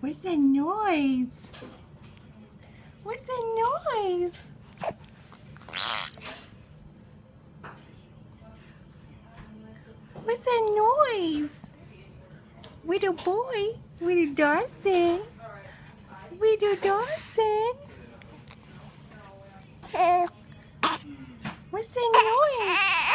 What's that noise? What's that noise? What's that noise? Little boy, little Dawson. Little Dawson. What's that noise?